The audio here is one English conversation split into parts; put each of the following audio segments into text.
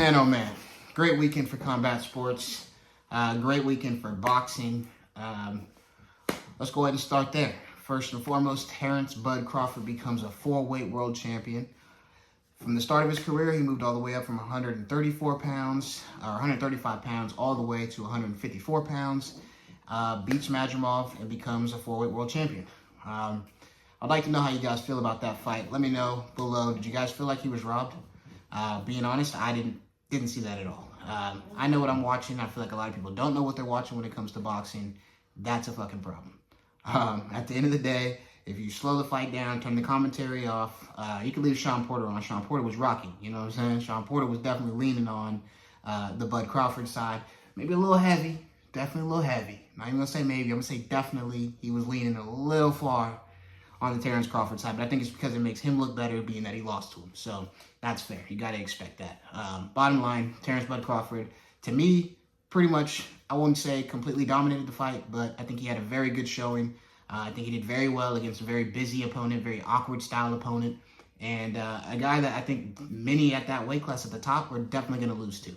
Man, oh man. Great weekend for combat sports. Great weekend for boxing. Let's go ahead and start there. First and foremost, Terrance Bud Crawford becomes a 4-weight world champion. From the start of his career, he moved all the way up from 134 pounds, or 135 pounds, all the way to 154 pounds. Beats Madrimov and becomes a 4-weight world champion. I'd like to know how you guys feel about that fight. Let me know below. Did you guys feel like he was robbed? Being honest, I didn't see that at all. I know what I'm watching. I feel like a lot of people don't know what they're watching when it comes to boxing. That's a fucking problem. At the end of the day, if you slow the fight down, turn the commentary off, you can leave Sean Porter on. Sean Porter was rocking, you know what I'm saying? Sean Porter was definitely leaning on the Bud Crawford side. Maybe a little heavy, definitely a little heavy. Not even gonna say maybe, I'm gonna say definitely he was leaning a little far on the Terence Crawford side, but I think it's because it makes him look better being that he lost to him. So that's fair. You got to expect that. Bottom line, Terrance Bud Crawford, to me, pretty much, I wouldn't say completely dominated the fight, but I think he had a very good showing. I think he did very well against a very busy opponent, very awkward style opponent, and a guy that I think many at that weight class at the top were definitely going to lose to.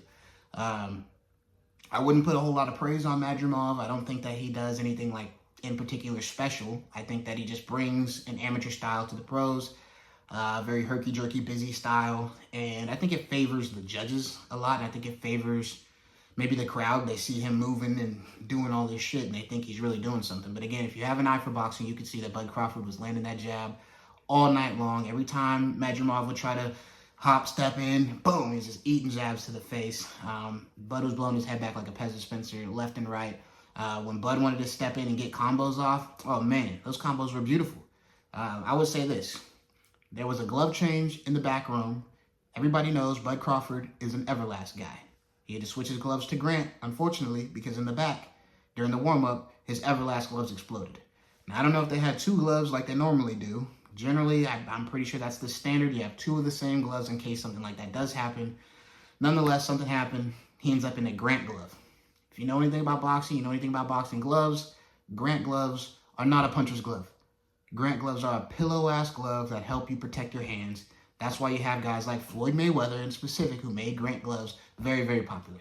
I wouldn't put a whole lot of praise on Madrimov. I don't think that he does anything like in particular special. I think that he just brings an amateur style to the pros, very herky-jerky, busy style, and I think it favors the judges a lot, and I think it favors maybe the crowd. They see him moving and doing all this shit, and they think he's really doing something. But again, if you have an eye for boxing, you can see that Bud Crawford was landing that jab all night long. Every time Madrimov would try to hop, step in, boom, he's just eating jabs to the face. Bud was blowing his head back like a peasant Spencer, left and right. When Bud wanted to step in and get combos off, oh man, those combos were beautiful. I would say this. There was a glove change in the back room. Everybody knows Bud Crawford is an Everlast guy. He had to switch his gloves to Grant, unfortunately, because in the back, during the warm-up, his Everlast gloves exploded. Now, I don't know if they had two gloves like they normally do. Generally, I'm pretty sure that's the standard. You have two of the same gloves in case something like that does happen. Nonetheless, something happened. He ends up in a Grant glove. If you know anything about boxing, you know anything about boxing gloves, Grant gloves are not a puncher's glove. Grant gloves are a pillow-ass glove that help you protect your hands. That's why you have guys like Floyd Mayweather in specific who made Grant gloves very, very popular.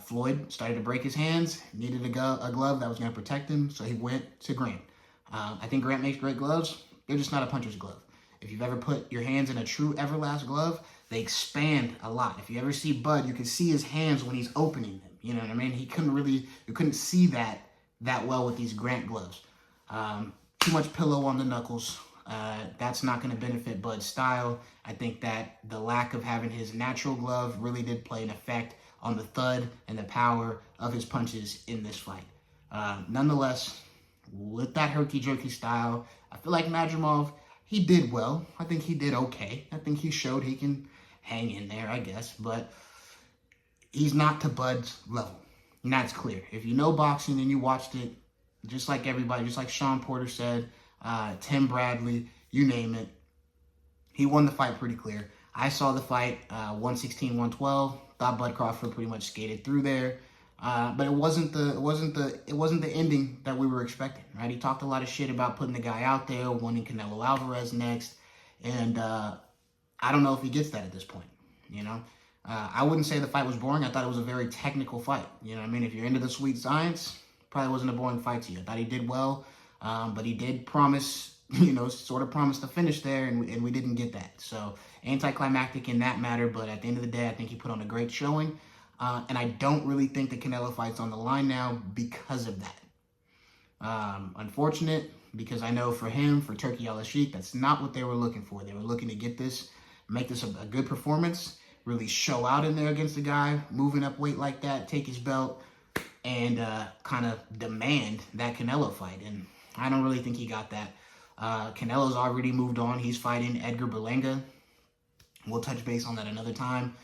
Floyd started to break his hands, needed a glove that was going to protect him, so he went to Grant. I think Grant makes great gloves. They're just not a puncher's glove. If you've ever put your hands in a true Everlast glove, they expand a lot. If you ever see Bud, you can see his hands when he's opening them. You know what I mean? You couldn't see that well with these Grant gloves. Too much pillow on the knuckles. That's not going to benefit Bud's style. I think that the lack of having his natural glove really did play an effect on the thud and the power of his punches in this fight. Nonetheless, with that herky-jerky style, I feel like Madrimov, he did well. I think he did okay. I think he showed he can hang in there, I guess, but he's not to Bud's level. And that's clear. If you know boxing and you watched it, just like everybody, just like Sean Porter said, Tim Bradley, you name it, he won the fight pretty clear. I saw the fight 116-112. Thought Bud Crawford pretty much skated through there, but it wasn't the ending that we were expecting. Right? He talked a lot of shit about putting the guy out there, wanting Canelo Alvarez next, and I don't know if he gets that at this point. You know. I wouldn't say the fight was boring. I thought it was a very technical fight. You know what I mean? If you're into the sweet science, probably wasn't a boring fight to you. I thought he did well, but he did promise, sort of promised the finish there, and we didn't get that. So anticlimactic in that matter, but at the end of the day, I think he put on a great showing, and I don't really think the Canelo fight's on the line now because of that. Unfortunate, because I know for him, for Turki Al-Sheikh, that's not what they were looking for. They were looking to get this, make this a good performance, really show out in there against the guy, moving up weight like that, take his belt, and kind of demand that Canelo fight. And I don't really think he got that. Canelo's already moved on. He's fighting Edgar Berlanga. We'll touch base on that another time.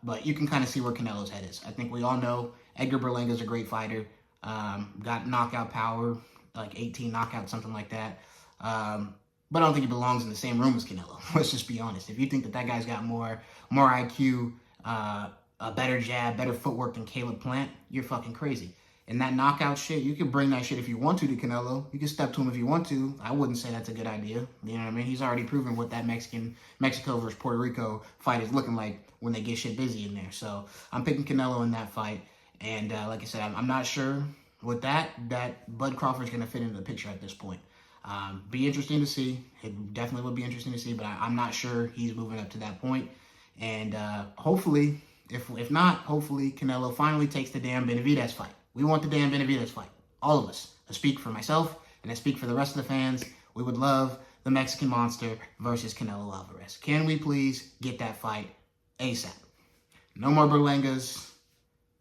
But you can kind of see where Canelo's head is. I think we all know Edgar Berlanga's a great fighter. Got knockout power, like 18 knockouts, something like that. But I don't think he belongs in the same room as Canelo. Let's just be honest. If you think that guy's got more IQ, a better jab, better footwork than Caleb Plant, you're fucking crazy. And that knockout shit, you can bring that shit if you want to Canelo. You can step to him if you want to. I wouldn't say that's a good idea. You know what I mean? He's already proven what that Mexico versus Puerto Rico fight is looking like when they get shit busy in there. So I'm picking Canelo in that fight. And like I said, I'm not sure with that Bud Crawford's going to fit into the picture at this point. Be interesting to see. It definitely would be interesting to see, but I'm not sure he's moving up to that point. And hopefully, if not, hopefully Canelo finally takes the damn Benavidez fight. We want the damn Benavidez fight. All of us. I speak for myself, and I speak for the rest of the fans. We would love the Mexican Monster versus Canelo Alvarez. Can we please get that fight ASAP? No more Berlengas.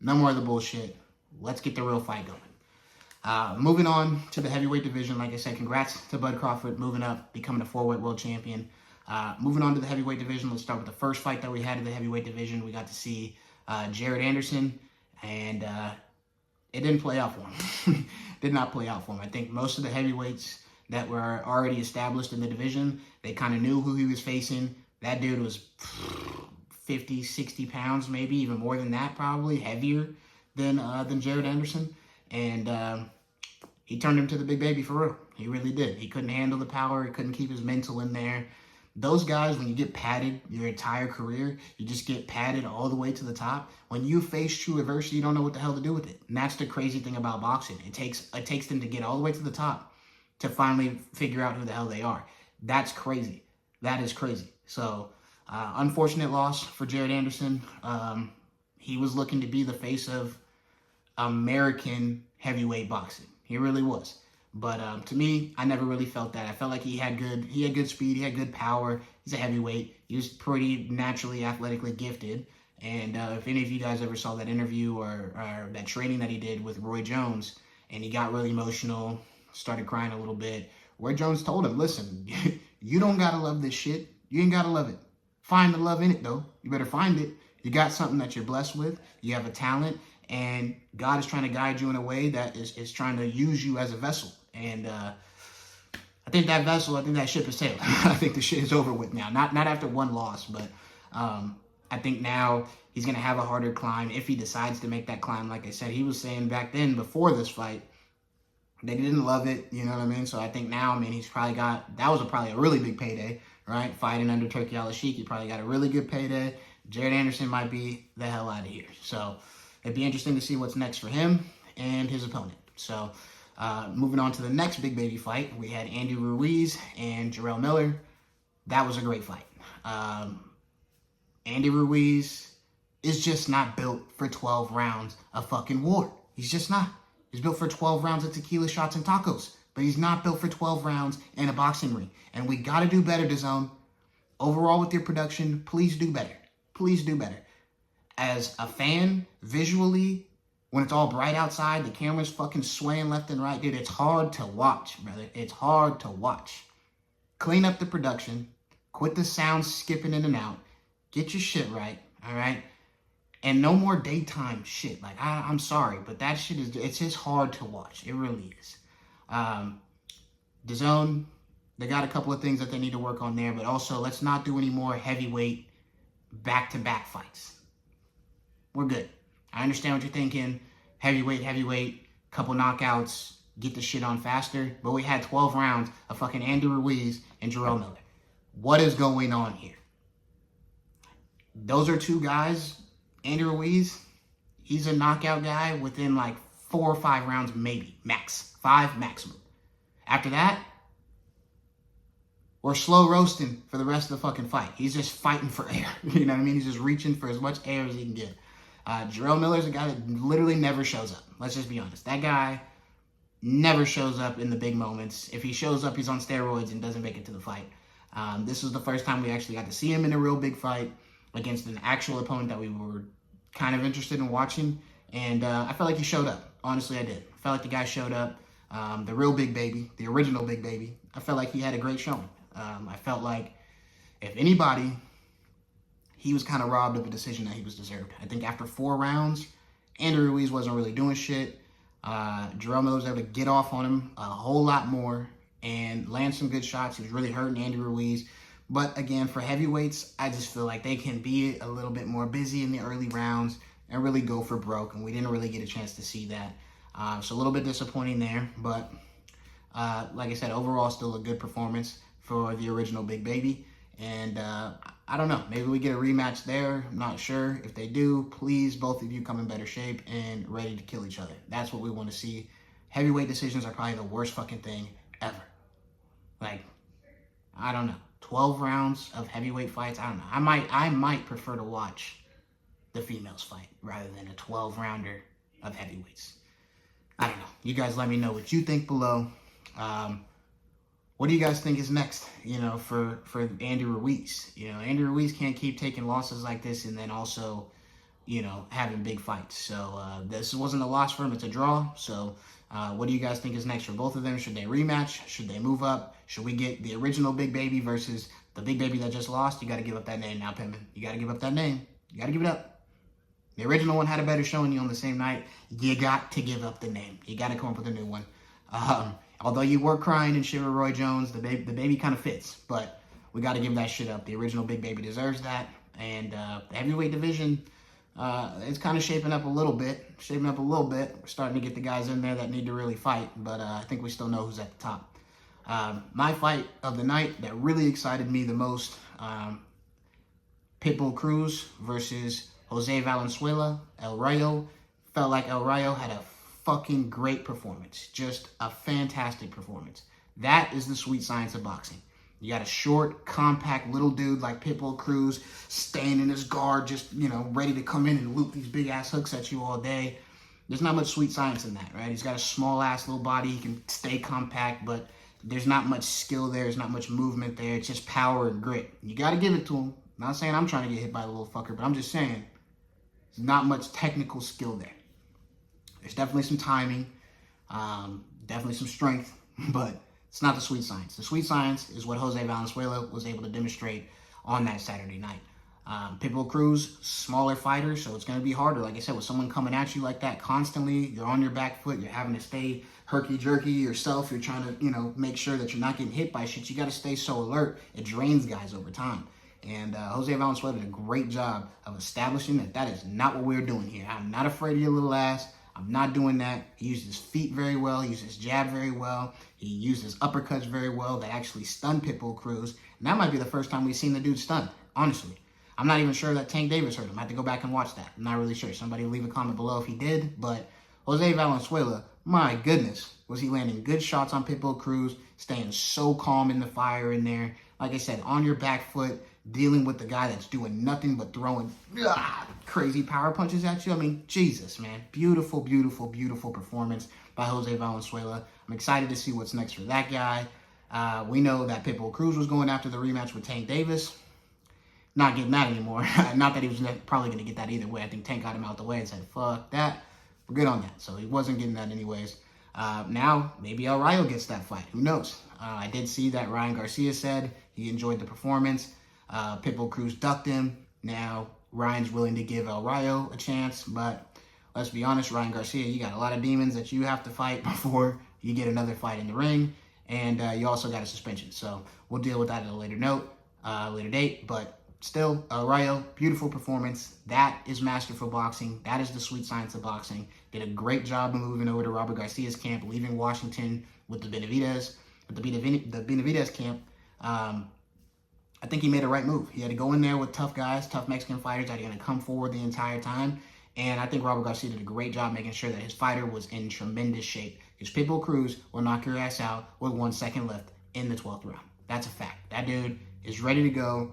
No more of the bullshit. Let's get the real fight going. Moving on to the heavyweight division. Like I said, congrats to Bud Crawford moving up, becoming a 4-weight world champion. Moving on to the heavyweight division, let's start with the first fight that we had in the heavyweight division. We got to see Jared Anderson, and it didn't play out for him. Did not play out for him. I think most of the heavyweights that were already established in the division, they kind of knew who he was facing. That dude was 50, 60 pounds, maybe even more than that, probably heavier than Jared Anderson. And he turned him to the big baby for real. He really did. He couldn't handle the power. He couldn't keep his mental in there. Those guys, when you get padded your entire career, you just get padded all the way to the top. When you face true adversity, you don't know what the hell to do with it. And that's the crazy thing about boxing. It takes them to get all the way to the top to finally figure out who the hell they are. That's crazy. That is crazy. So, unfortunate loss for Jared Anderson. He was looking to be the face of American heavyweight boxing. He really was. But to me, I never really felt that. I felt like he had good speed, he had good power. He's a heavyweight. He was pretty naturally athletically gifted. And if any of you guys ever saw that interview or that training that he did with Roy Jones, and he got really emotional, started crying a little bit, Roy Jones told him, listen, you don't got to love this shit. You ain't got to love it. Find the love in it, though. You better find it. You got something that you're blessed with. You have a talent. And God is trying to guide you in a way that is trying to use you as a vessel. And I think that ship is sailing. I think the shit is over with now. Not after one loss, but I think now he's going to have a harder climb if he decides to make that climb. Like I said, he was saying back then, before this fight, that he didn't love it. You know what I mean? So I think now, he's probably got, that was probably a really big payday, right? Fighting under Turki Al-Sheikh, he probably got a really good payday. Jared Anderson might be the hell out of here. So it'd be interesting to see what's next for him and his opponent. So moving on to the next big baby fight, we had Andy Ruiz and Jarrell Miller. That was a great fight. Andy Ruiz is just not built for 12 rounds of fucking war. He's just not. He's built for 12 rounds of tequila shots and tacos, but he's not built for 12 rounds in a boxing ring. And we got to do better, DAZN. Overall with your production, please do better. Please do better. As a fan, visually, when it's all bright outside, the camera's fucking swaying left and right. Dude, it's hard to watch, brother. It's hard to watch. Clean up the production. Quit the sound skipping in and out. Get your shit right, all right? And no more daytime shit. Like, I'm sorry, but that shit it's just hard to watch. It really is. DAZN, they got a couple of things that they need to work on there, but also let's not do any more heavyweight back-to-back fights. We're good. I understand what you're thinking. Heavyweight, couple knockouts, get the shit on faster. But we had 12 rounds of fucking Andy Ruiz and Jarrell Miller. What is going on here? Those are two guys. Andy Ruiz, he's a knockout guy within like 4 or 5 rounds, maybe. Max. 5 maximum. After that, we're slow roasting for the rest of the fucking fight. He's just fighting for air. You know what I mean? He's just reaching for as much air as he can get. Jarrell Miller's a guy that literally never shows up. Let's just be honest. That guy never shows up in the big moments. If he shows up, he's on steroids and doesn't make it to the fight. This was the first time we actually got to see him in a real big fight against an actual opponent that we were kind of interested in watching. And I felt like he showed up. Honestly, I did. I felt like the guy showed up. The real big baby, the original big baby. I felt like he had a great showing. I felt like, if anybody, he was kind of robbed of a decision that he was deserved. I think after 4 rounds, Andy Ruiz wasn't really doing shit. Jarrell Miller was able to get off on him a whole lot more and land some good shots. He was really hurting Andy Ruiz. But again, for heavyweights, I just feel like they can be a little bit more busy in the early rounds and really go for broke. And we didn't really get a chance to see that. So a little bit disappointing there, but like I said, overall still a good performance for the original Big Baby. And I don't know, maybe we get a rematch there. I'm not sure. If they do, please, both of you come in better shape and ready to kill each other. That's what we want to see. Heavyweight decisions are probably the worst fucking thing ever. Like, I don't know. 12 rounds of heavyweight fights, I don't know. I might prefer to watch the females fight rather than a 12-rounder of heavyweights. I don't know. You guys let me know what you think below. What do you guys think is next, for Andy Ruiz? Andy Ruiz can't keep taking losses like this and then also, having big fights. So this wasn't a loss for him. It's a draw. So what do you guys think is next for both of them? Should they rematch? Should they move up? Should we get the original Big Baby versus the Big Baby that just lost? You got to give up that name now, Pimpin. You got to give up that name. You got to give it up. The original one had a better showing you on the same night. You got to give up the name. You got to come up with a new one. Although you were crying and shit with Roy Jones, the baby kind of fits. But we got to give that shit up. The original Big Baby deserves that. And the heavyweight division, it's kind of shaping up a little bit. We're starting to get the guys in there that need to really fight. But I think we still know who's at the top. My fight of the night that really excited me the most, Pitbull Cruz versus Jose Valenzuela. El Rayo. Felt like El Rayo had a fucking great performance. Just a fantastic performance. That is the sweet science of boxing. You got a short, compact little dude like Pitbull Cruz staying in his guard, just, ready to come in and loop these big-ass hooks at you all day. There's not much sweet science in that, right? He's got a small-ass little body. He can stay compact, but there's not much skill there. There's not much movement there. It's just power and grit. You got to give it to him. I'm not saying I'm trying to get hit by the little fucker, but I'm just saying there's not much technical skill there. There's definitely some timing, definitely some strength, but it's not the sweet science. The sweet science is what Jose Valenzuela was able to demonstrate on that Saturday night. Pitbull Cruz, smaller fighter, so it's going to be harder. Like I said, with someone coming at you like that constantly, you're on your back foot, you're having to stay herky-jerky yourself, you're trying to, make sure that you're not getting hit by shit. You got to stay so alert. It drains guys over time. And Jose Valenzuela did a great job of establishing that is not what we're doing here. I'm not afraid of your little ass. I'm not doing that. He used his feet very well. He used his jab very well. He used his uppercuts very well that actually stunned Pitbull Cruz. And that might be the first time we've seen the dude stunned, honestly. I'm not even sure that Tank Davis hurt him. I have to go back and watch that. I'm not really sure. Somebody leave a comment below if he did. But Jose Valenzuela, my goodness, was he landing good shots on Pitbull Cruz, staying so calm in the fire in there. Like I said, on your back foot, dealing with the guy that's doing nothing but throwing crazy power punches at you. I mean, Jesus, man. Beautiful, beautiful, beautiful performance by Jose Valenzuela. I'm excited to see what's next for that guy. We know that Pitbull Cruz was going after the rematch with Tank Davis. Not getting that anymore. Not that he was probably going to get that either way. I think Tank got him out the way and said, fuck that. We're good on that. So he wasn't getting that anyways. Now, maybe El Rayo gets that fight. Who knows? I did see that Ryan Garcia said he enjoyed the performance. Pitbull Cruz ducked him. Now, Ryan's willing to give El Rayo a chance. But let's be honest, Ryan Garcia, you got a lot of demons that you have to fight before you get another fight in the ring. And you also got a suspension. So we'll deal with that at a later date. But still, El Rayo, beautiful performance. That is masterful boxing. That is the sweet science of boxing. Did a great job of moving over to Robert Garcia's camp, leaving Washington with the Benavidez camp. I think he made a right move. He had to go in there with tough guys, tough Mexican fighters that are going to come forward the entire time. And I think Robert Garcia did a great job making sure that his fighter was in tremendous shape. Because Pitbull Cruz will knock your ass out with 1 second left in the 12th round. That's a fact. That dude is ready to go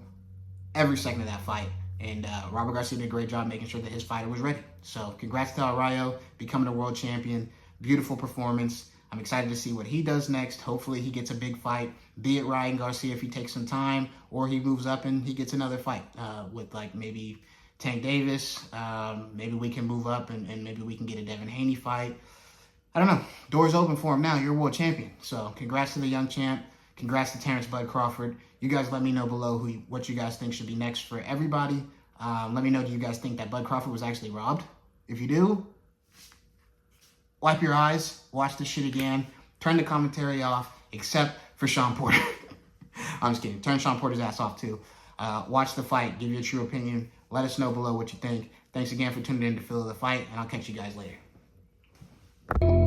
every second of that fight. And Robert Garcia did a great job making sure that his fighter was ready. So congrats to El Rayo, becoming a world champion. Beautiful performance. I'm excited to see what he does next. Hopefully he gets a big fight, be it Ryan Garcia if he takes some time, or he moves up and he gets another fight with like maybe Tank Davis. Maybe we can move up and maybe we can get a Devin Haney fight. I don't know. Doors open for him now. You're a world champion. So congrats to the young champ. Congrats to Terrance Bud Crawford. You guys let me know below what you guys think should be next for everybody. Let me know, do you guys think that Bud Crawford was actually robbed? If you do, wipe your eyes, watch this shit again, turn the commentary off, except for Sean Porter. I'm just kidding. Turn Sean Porter's ass off too. Watch the fight, give your true opinion. Let us know below what you think. Thanks again for tuning in to Feel the Fight, and I'll catch you guys later. guys.